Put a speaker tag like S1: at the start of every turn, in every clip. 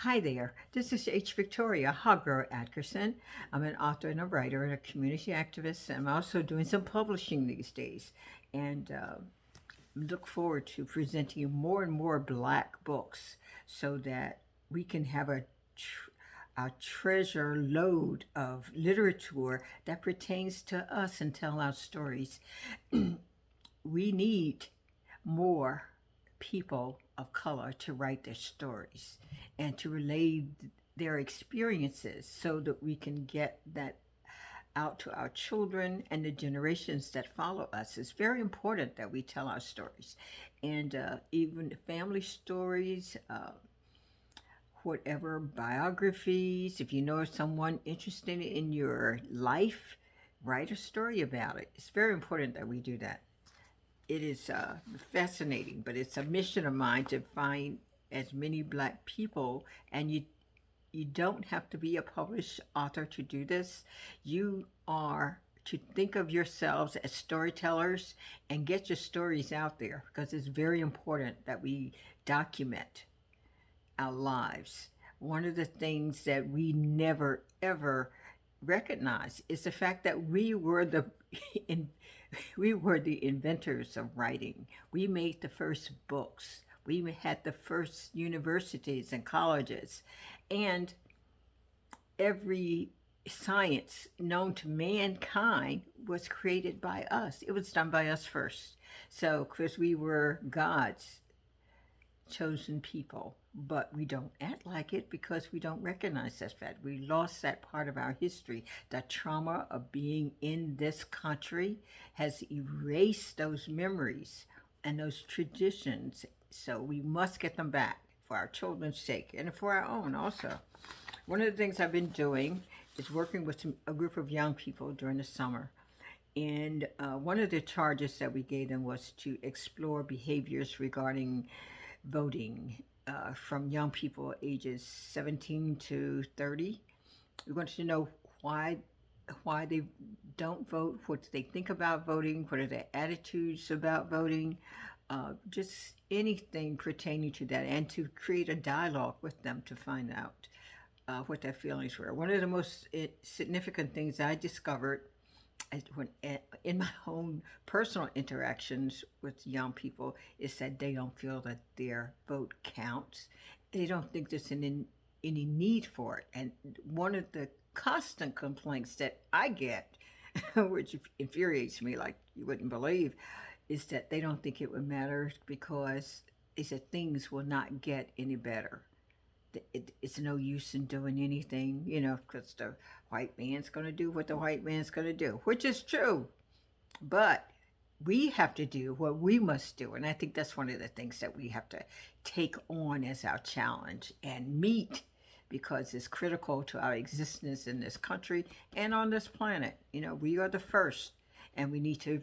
S1: Hi there, this is H. Victoria Hogger Atkerson. I'm an author and a writer and a community activist. I'm also doing some publishing these days and look forward to presenting you more and more Black books so that we can have a treasure load of literature that pertains to us and tell our stories. We need more people of color to write their stories and to relay their experiences so that we can get that out to our children and the generations that follow us. It's very important that we tell our stories and even family stories, whatever biographies. If you know someone interested in your life, write a story about it. It's very important that we do that. It is fascinating, but it's a mission of mine to find as many Black people, and you don't have to be a published author to do this. You are to think of yourselves as storytellers and get your stories out there because it's very important that we document our lives. One of the things that we never ever recognize is the fact that in, we were the inventors of writing. We made the first books. We had the first universities and colleges, and every science known to mankind was created by us. It was done by us first. So, because we were God's chosen people, but we don't act like it because we don't recognize that fact. We lost that part of our history. The trauma of being in this country has erased those memories and those traditions. So we must get them back for our children's sake and for our own also. One of the things I've been doing is working with a group of young people during the summer. And one of the charges that we gave them was to explore behaviors regarding voting from young people ages 17 to 30. We want to know why they don't vote, what they think about voting, what are their attitudes about voting, just anything pertaining to that, and to create a dialogue with them to find out what their feelings were. One of the most significant things I discovered in my own personal interactions with young people is that they don't feel that their vote counts. They don't think there's any need for it. And one of the constant complaints that I get, which infuriates me like you wouldn't believe, is that they don't think it would matter because they said things will not get any better. It's no use in doing anything, because the white man's going to do what the white man's going to do, which is true. But we have to do what we must do. And I think that's one of the things that we have to take on as our challenge and meet because it's critical to our existence in this country and on this planet. We are the first, and we need to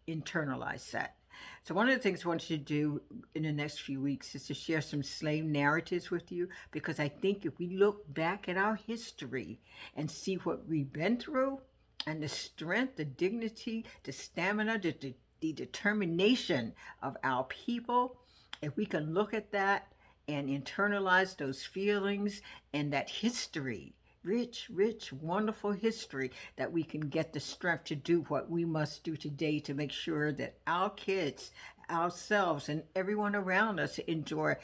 S1: internalize that. So one of the things I want you to do in the next few weeks is to share some slave narratives with you because I think if we look back at our history and see what we've been through and the strength, the dignity, the stamina, the determination of our people, if we can look at that and internalize those feelings and that history, rich, wonderful history, that we can get the strength to do what we must do today to make sure that our kids, ourselves, and everyone around us enjoy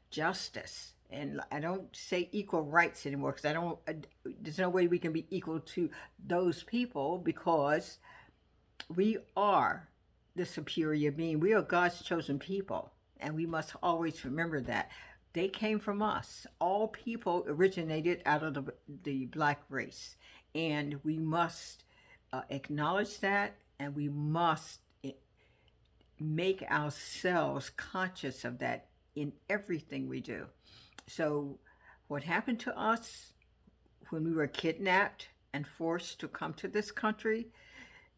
S1: justice. And I don't say equal rights anymore because there's no way we can be equal to those people because we are the superior being. We are God's chosen people, and we must always remember that. They came from us. All people originated out of the Black race, and we must acknowledge that, and we must make ourselves conscious of that in everything we do. So, what happened to us when we were kidnapped and forced to come to this country,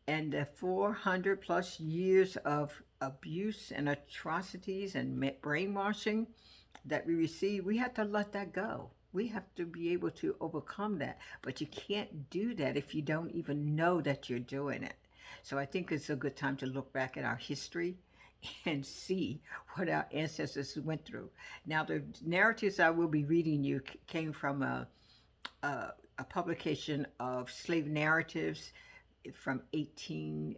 S1: and the 400 plus years of abuse and atrocities and brainwashing that we received, we have to let that go. We have to be able to overcome that. But you can't do that if you don't even know that you're doing it. So I think it's a good time to look back at our history and see what our ancestors went through. Now, the narratives I will be reading you came from a publication of slave narratives from 18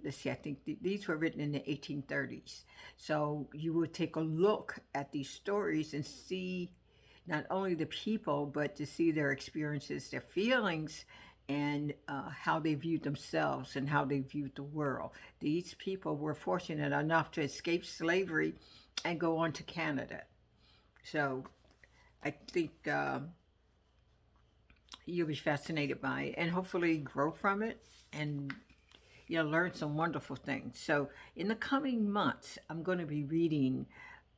S1: let's see, I think these were written in the 1830s. So you would take a look at these stories and see not only the people, but to see their experiences, their feelings, and how they viewed themselves and how they viewed the world. These people were fortunate enough to escape slavery and go on to Canada. So I think you'll be fascinated by it and hopefully grow from it, and you'll learn some wonderful things. So in the coming months, I'm going to be reading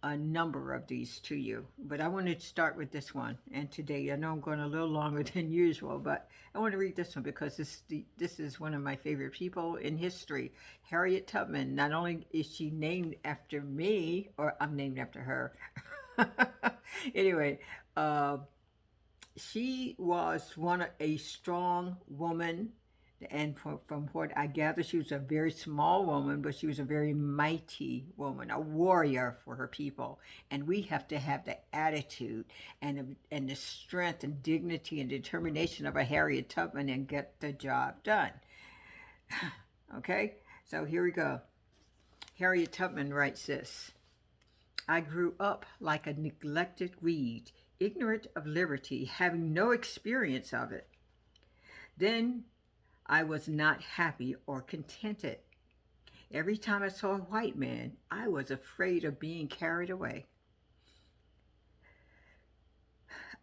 S1: a number of these to you, but I wanted to start with this one. And today, I know I'm going a little longer than usual, but I want to read this one because this is one of my favorite people in history, Harriet Tubman. Not only is she named after me, or I'm named after her. Anyway, uh, she was a strong woman, and from what I gather, she was a very small woman, but she was a very mighty woman, a warrior for her people. And we have to have the attitude and the strength and dignity and determination of a Harriet Tubman and get the job done. Okay, so here we go. Harriet Tubman writes this: I grew up like a neglected weed, ignorant of liberty, having no experience of it. Then I was not happy or contented. Every time I saw a white man, I was afraid of being carried away.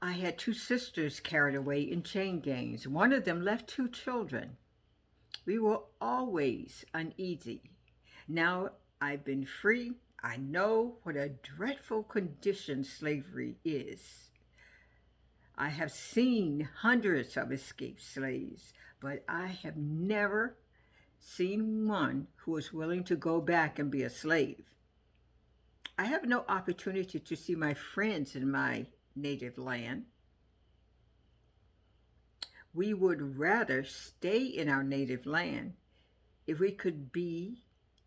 S1: I had two sisters carried away in chain gangs. One of them left two children. We were always uneasy. Now I've been free. I know what a dreadful condition slavery is. I have seen hundreds of escaped slaves, but I have never seen one who was willing to go back and be a slave. I have no opportunity to see my friends in my native land. We would rather stay in our native land if we could be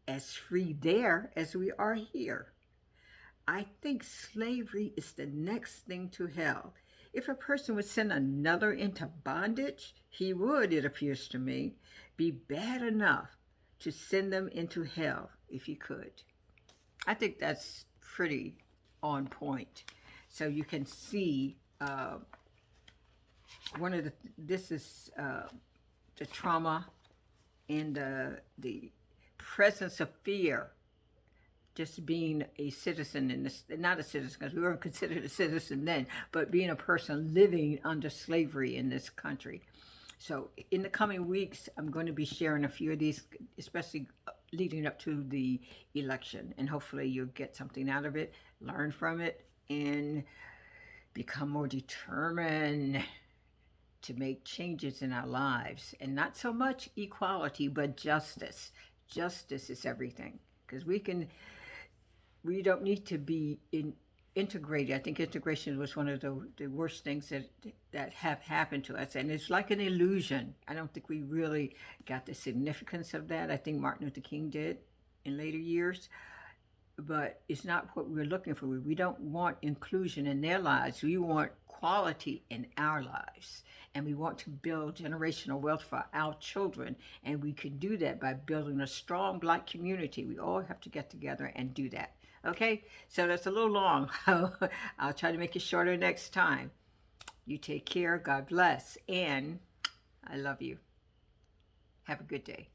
S1: as free there as we are here. I think slavery is the next thing to hell. If a person would send another into bondage, he would, it appears to me, be bad enough to send them into hell if he could. I think that's pretty on point. So you can see this is the trauma and the presence of fear, just being a citizen in this, not a citizen because we weren't considered a citizen then, but being a person living under slavery in this country. So in the coming weeks, I'm going to be sharing a few of these, especially leading up to the election, and hopefully you'll get something out of it, learn from it, and become more determined to make changes in our lives. And not so much equality, but justice. Justice is everything, because we don't need to be integrated. I think integration was one of the worst things that have happened to us, and it's like an illusion. I don't think we really got the significance of that. I think Martin Luther King did in later years, but it's not what we're looking for. We don't want inclusion in their lives. We want quality in our lives, and we want to build generational wealth for our children, and we can do that by building a strong Black community. We all have to get together and do that. Okay, so that's a little long. I'll try to make it shorter next time. You take care. God bless, and I love you. Have a good day.